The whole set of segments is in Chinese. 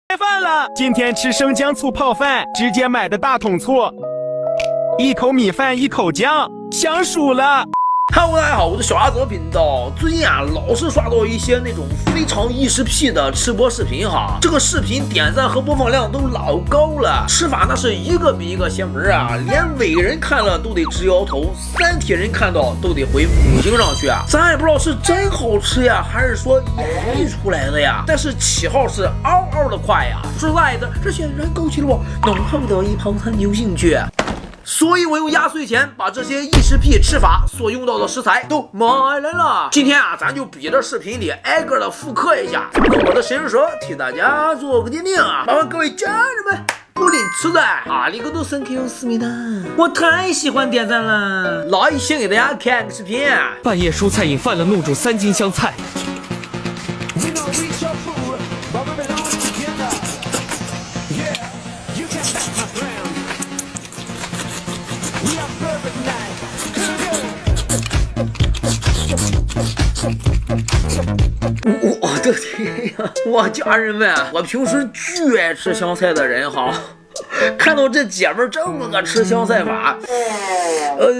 开饭了，今天吃生姜醋泡饭，直接买的大桶醋，一口米饭一口酱，香熟了。Hello， 大家好，我是小阿泽频道。最近啊，老是刷到一些那种非常异食癖的吃播视频哈，这个视频点赞和播放量都老高了，吃法那是一个比一个邪门啊，连伟人看了都得直摇头，三体人看到都得回5星上去啊。咱也不知道是真好吃呀，还是说演绎出来的呀，但是起号是嗷嗷的快呀。说实在的，这显然勾起了我浓厚的一旁餐牛兴趣。所以我用压岁钱把这些异食癖吃法所用到的食材都买来了。今天啊，咱就比着视频里挨个的复刻一下，用我的神术舌替大家做个鉴定啊！麻烦各位家人们不吝吃赞，阿里个多森 Q 思密达，我太喜欢点赞了。来，先给大家看个视频啊。半夜蔬菜瘾犯了，怒煮3斤香菜。我的天呀！我家人们，我平时巨爱吃香菜的人哈，看到这姐们这么个吃香菜法，我都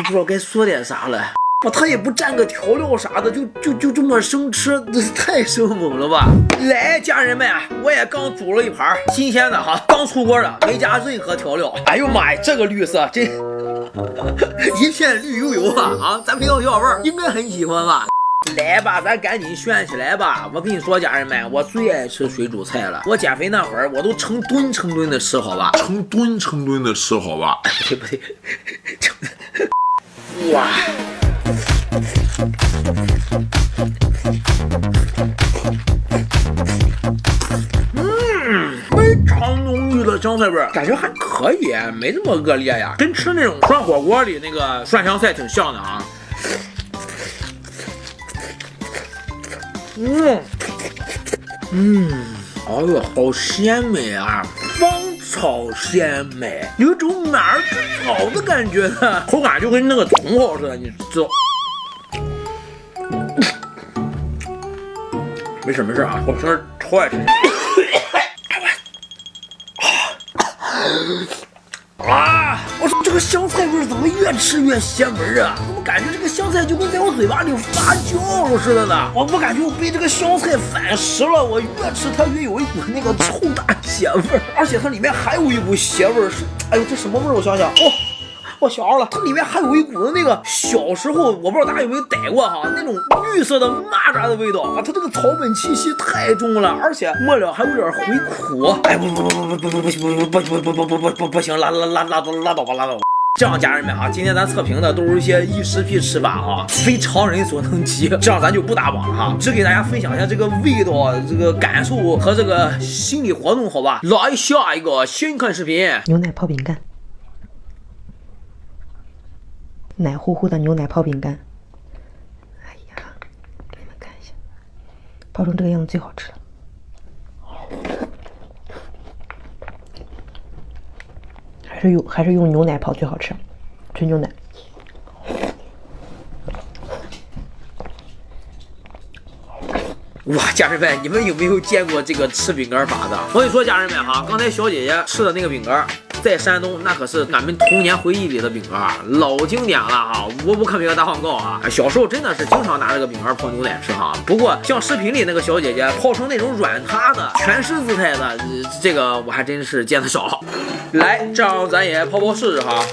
不知道该说点啥了。他也不蘸个调料啥的，就这么生吃，这太生猛了吧！来，家人们，我也刚煮了一盘新鲜的哈，刚出锅的，没加任何调料。哎呦妈呀，这个绿色真一片绿油油啊！咱频道小伙伴应该很喜欢吧？来吧，咱赶紧炫起来吧！我跟你说，家人们，我最爱吃水煮菜了。我减肥那会儿，我都成吨的吃，好吧？成吨的吃，好吧？不对，哇！非常浓郁的香菜味儿，感觉还可以，没这么恶劣呀，跟吃那种涮火锅里那个涮香菜挺像的啊。哎呦，好鲜美啊！芳草鲜美，有种哪儿之草的感觉呢，口感就跟那个茼蒿似的，你知道。没事啊，我平时超爱吃。啊！我说这个香菜味怎么越吃越邪门啊？怎么感觉这个香菜就跟在我嘴巴里发酵了似的呢？我感觉我被这个香菜反噬了，我越吃它越有一股那个臭大血味儿，而且它里面还有一股邪味儿，是哎呦这什么味儿？我想想，我想着了，它里面还有一股的那个小时候我不知道大家有没有逮过哈，那种绿色的蚂蚱的味道啊，它这个草本气息太重了，而且末了还有点回苦。哎不行，拉倒吧。这样，家人们啊，今天咱测评的都是一些异食癖吃法啊，非常人所能及。这样咱就不打榜了哈，只给大家分享一下这个味道、这个感受和这个心理活动，好吧？来下一个，先看视频。牛奶泡饼干。奶乎乎的牛奶泡饼干，哎呀，给你们看一下，泡成这个样子最好吃了。还是用牛奶泡最好吃，纯牛奶。哇，家人们，你们有没有见过这个吃饼干法的？我跟你说，家人们哈，刚才小姐姐吃的那个饼干，在山东那可是俺们童年回忆里的饼干，老经典了哈！我不可别打广告啊，小时候真的是经常拿这个饼干泡牛奶吃哈。不过像视频里那个小姐姐泡成那种软塌的全湿姿态的，这个我还真是见得少。来，这样咱也泡试试哈。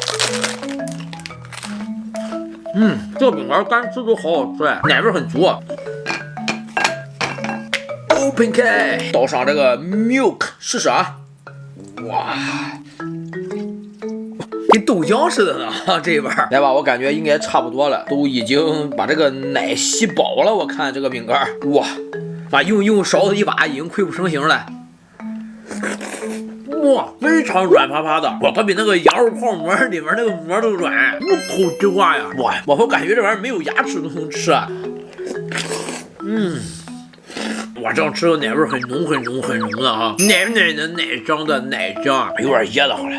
这个饼干干吃都好好吃，奶味很足。Open 开，倒上这个 milk 试试啊！哇，跟豆浆似的呢，这味儿。来吧，我感觉应该差不多了，都已经把这个奶吸饱了。我看这个饼干，哇，用勺子一把，已经溃不成形了。哇，非常软趴趴的，哇，它比那个羊肉泡馍里面那个馍都软，入口即化呀！哇，我感觉这玩意儿没有牙齿都能吃啊。哇，这样吃的奶味很浓的哈，奶的奶浆的奶浆，有点噎得慌了。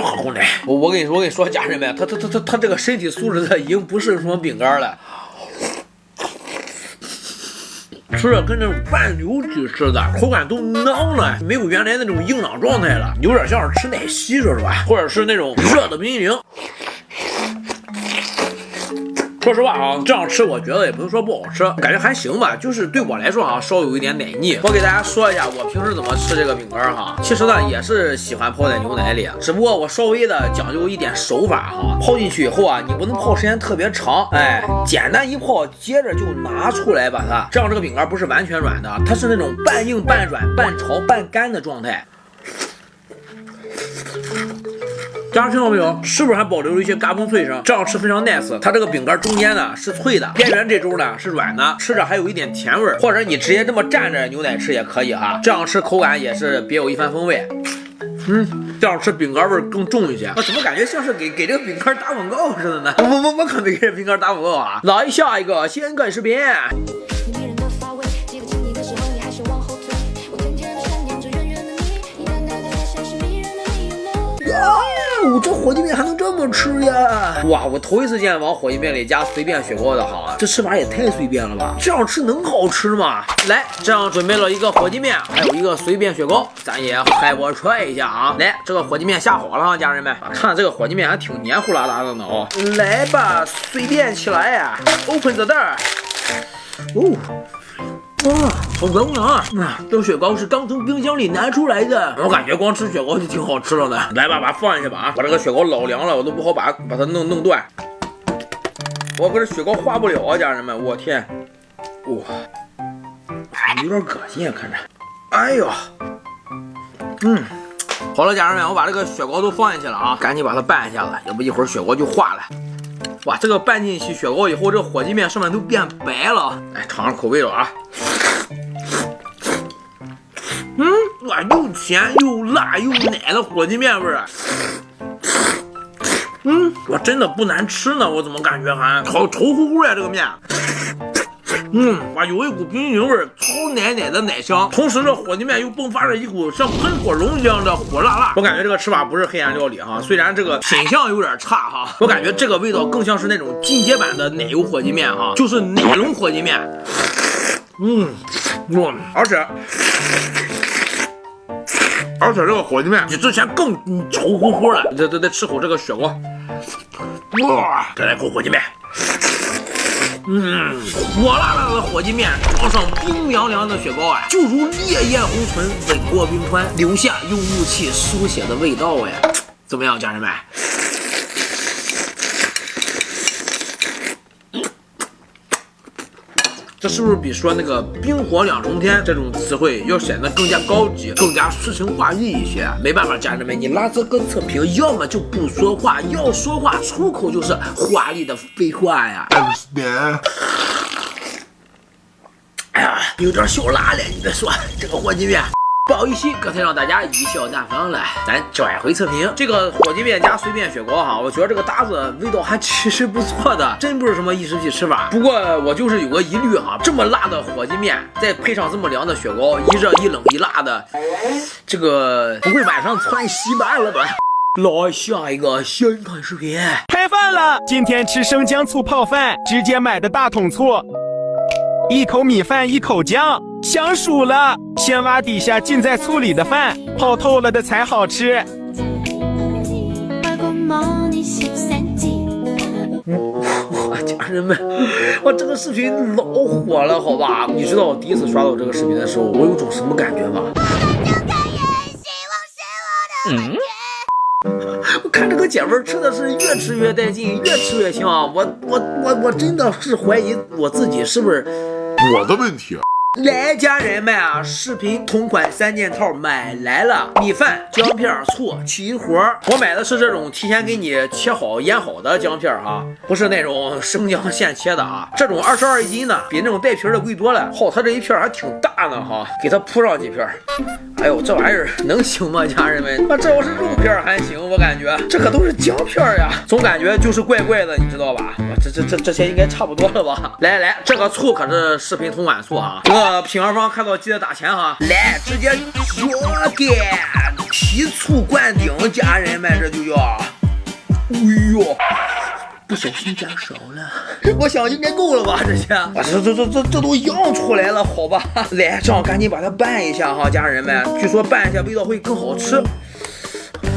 喝口奶。我跟你说，家人们，他这个身体素质的已经不是什么饼干了。吃着跟那种半流体似的，口感都囊了，没有原来那种硬朗状态了，有点像是吃奶昔，说是吧？或者是那种热的冰激凌。说实话啊，这样吃我觉得也不是说不好吃，感觉还行吧，就是对我来说啊，稍有一点奶腻。我给大家说一下我平时怎么吃这个饼干哈，其实呢也是喜欢泡在牛奶里，只不过我稍微的讲究一点手法哈。泡进去以后啊，你不能泡时间特别长，哎，简单一泡，接着就拿出来把它，这样这个饼干不是完全软的，它是那种半硬半软、半潮半干的状态。大家听到没有？是不是还保留了一些嘎嘣脆声？这样吃非常 nice。它这个饼干中间呢是脆的，边缘这周呢是软的，吃着还有一点甜味儿。或者你直接这么蘸着牛奶吃也可以哈，这样吃口感也是别有一番风味。这样吃饼干味儿更重一些。我怎么感觉像是给这个饼干打广告似的呢？我可没给这饼干打广告啊！来下一个先干视频。这火鸡面还能这么吃呀？哇，我头一次见往火鸡面里加随便雪糕的哈，这吃法也太随便了吧！这样吃能好吃吗？来，这样准备了一个火鸡面，还有一个随便雪糕，咱也嗨我踹一下啊！来，这个火鸡面下火了哈，家人们，看这个火鸡面还挺黏糊拉拉的呢哦。来吧，随便起来呀 ，Open the door。哦。哇，好香啊！这个雪糕是刚从冰箱里拿出来的，我感觉光吃雪糕就挺好吃了呢。来吧，把它放进去吧啊！把这个雪糕老凉了，我都不好把它弄断。我可是雪糕化不了啊，家人们，我天！哇，有点恶心啊，看着。哎呦，好了，家人们，我把这个雪糕都放进去了啊，赶紧把它拌一下子，要不一会儿雪糕就化了。哇，这个拌进去雪糕以后，这火鸡面上面都变白了。哎，尝尝口味了啊！哇，又甜又辣又奶的火鸡面味儿。哇，真的不难吃呢，我怎么感觉还好稠乎乎呀这个面。哇，有一股冰激凌味儿，超奶的奶香，同时这火鸡面又迸发着一股像喷火龙一样的火辣辣。我感觉这个吃法不是黑暗料理哈，虽然这个品相有点差哈，我感觉这个味道更像是那种进阶版的奶油火鸡面哈，就是奶龙火鸡面。而且这个火鸡面比之前更稠乎乎的。再吃口这个雪糕，哇，再来口火鸡面。火辣辣的火鸡面装上冰凉凉的雪糕啊，就如烈焰红唇吻过冰川，留下用雾气书写的味道呀。怎么样，家人们？这是不是比说那个冰火两重天这种词汇要显得更加高级，更加诗情画意一些？没办法，家人们，你拉这个测评，要么就不说话，要说话出口就是华丽的废话呀。哎呀，有点小辣了，你别说，这个火鸡面。不好意思，刚才让大家贻笑大方了，咱转回测评。这个火鸡面加随便雪糕哈，我觉得这个搭子味道还其实不错的，真不是什么异食癖吃法。不过我就是有个疑虑哈，这么辣的火鸡面，再配上这么凉的雪糕，一热一冷一辣的，这个不会晚上窜稀巴了吧？来下一个先看视频。开饭了，今天吃生姜醋泡饭，直接买的大桶醋，一口米饭一口酱，香熟了。先挖底下浸在醋里的饭，泡透了的才好吃。家人们，哇，这个视频老火了，好吧？你知道我第一次刷到这个视频的时候，我有种什么感觉吗？我看这个姐妹吃的是越吃越带劲，越吃越香。我真的是怀疑我自己是不是我的问题。来，家人们啊，视频同款3件套买来了，米饭、姜片、醋齐活。我买的是这种提前给你切好腌好的姜片哈，不是那种生姜现切的啊。这种22一斤呢，比那种带皮的贵多了。好，它这一片还挺大呢哈，给它铺上几片。哎呦，这玩意儿能行吗，家人们？这要是肉片还行，我感觉这可都是姜片呀，总感觉就是怪怪的，你知道吧？这些应该差不多了吧？来，这个醋可是视频同款醋啊。这个品牌方看到记得打钱哈。来，直接脚干提醋灌顶，家人们这就叫，哎呦，不小心加少了，我想应该够了吧？这些，这都漾出来了，好吧？来，这样赶紧把它拌一下哈，家人们，据说拌一下味道会更好吃。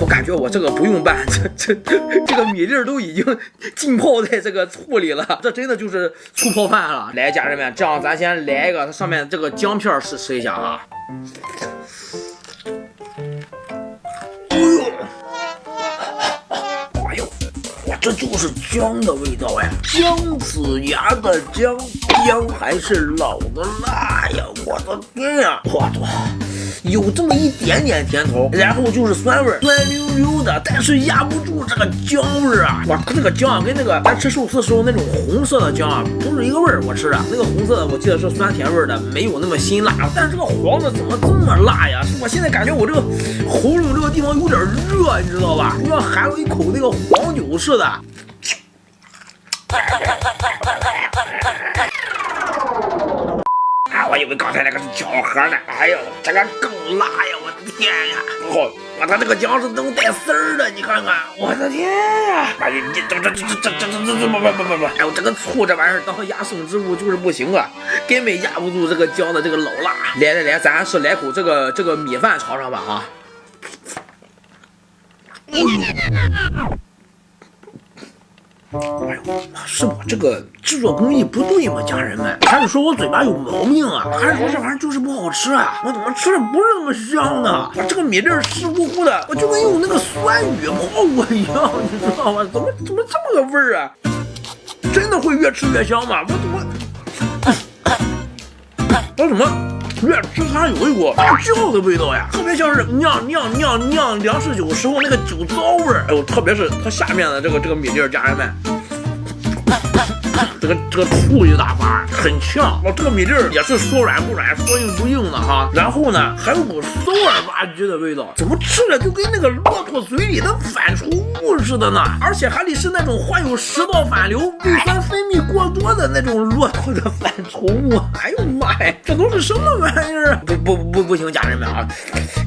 我感觉我这个不用拌，这个米粒都已经浸泡在这个醋里了，这真的就是醋泡饭了。来，家人们，这样咱先来一个，它上面这个姜片试吃一下啊。哎呦，哇，这就是姜的味道哎，姜子牙的姜，姜还是老的辣呀！我的天呀，哇！有这么一点点甜头，然后就是酸味，酸溜溜的，但是压不住这个姜味啊！哇，这个姜啊，跟那个咱吃寿司时候那种红色的姜啊，不是一个味儿。我吃的那个红色的，我记得是酸甜味的，没有那么辛辣。但是这个黄的怎么这么辣呀？我现在感觉我这个喉咙这个地方有点热，你知道吧？就像含了一口那个黄酒似的。我以为刚才那个是巧合呢，哎呦，这个更辣呀！我的天呀！哇，它这个姜是能带丝儿的，你看看，我的天呀！哎呀，你这不！哎呦，这个醋这玩意儿当压胜之物就是不行啊，根本压不住这个姜的这个老辣。来，咱是来口这个米饭尝尝吧啊！哎呦，是我这个制作工艺不对吗？家人们，还是说我嘴巴有毛病啊？还是说这玩意儿就是不好吃啊？我怎么吃的不是那么香呢？这个米粒湿乎乎的，我就跟用那个酸雨泡过一样，你知道吗？怎么这么个味儿啊？真的会越吃越香吗？我怎么越吃它有一股大酱的味道呀，特别像是酿粮食酒时候那个酒糟味儿。哎呦，特别是它下面的这个米粒，家人们，这个醋一大把，很呛。这个米粒也是说软不软，说硬不硬的哈。然后呢，还有股馊儿吧唧的味道，怎么吃着就跟那个骆驼嘴里的反刍物似的呢？而且还得是那种患有食道反流、胃酸分泌过多的那种骆驼的反刍物。哎呦妈呀，这都是什么玩意儿？不行，家人们啊，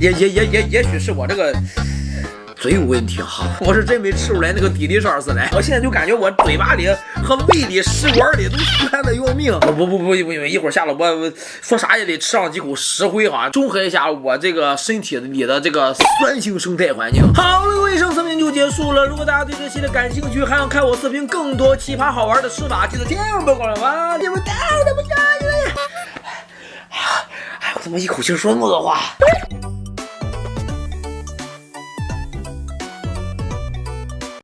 也许是我这个嘴有问题哈，我是真没吃出来那个底里上似的。我现在就感觉我嘴巴里和胃里、食管里都酸的要命。不，一会儿下了我说啥也得吃上几口石灰哈，中和一下我这个身体里的这个酸性生态环境。好了，卫生测评就结束了。如果大家对这系列感兴趣，还想看我视频更多奇葩好玩的吃法，记得千万不要忘了吧！你们太他妈加油了！哎呀，我怎么一口气说那么多话？